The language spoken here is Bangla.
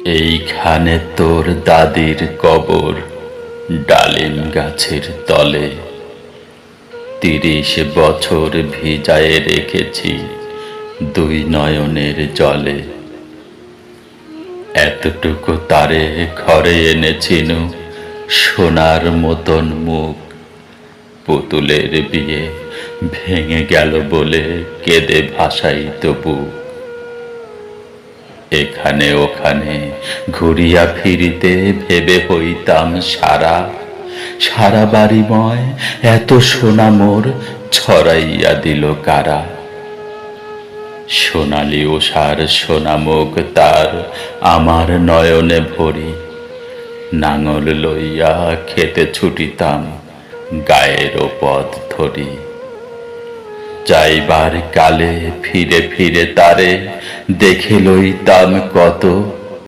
এইখানে তোর দাদির কবর, ডালিম গাছের তলে। ৩০ বছর ভিজায়ে রেখেছি দুই নয়নের জলে। এতটুকু তারে ঘরে এনেছিনু, সোনার মতন মুখ। পুতুলের বিয়ে ভেঙে গেল বলে কেঁদে ভাসাইত বুক। এখানে ওখানে ঘুরিয়া ফিরিতে ভেবে হইতাম সারা। সারা বাড়িময় এত সোনা মোর ছড়াইয়া দিল কারা। সোনালি উষার সোনামুখ তার আমার নয়নে ভরি। নাঙল লইয়া খেতে ছুটিতাম গায়ের পথ ধরি। যাইবার কালে ফিরে ফিরে তারে দেখে লইতাম কত।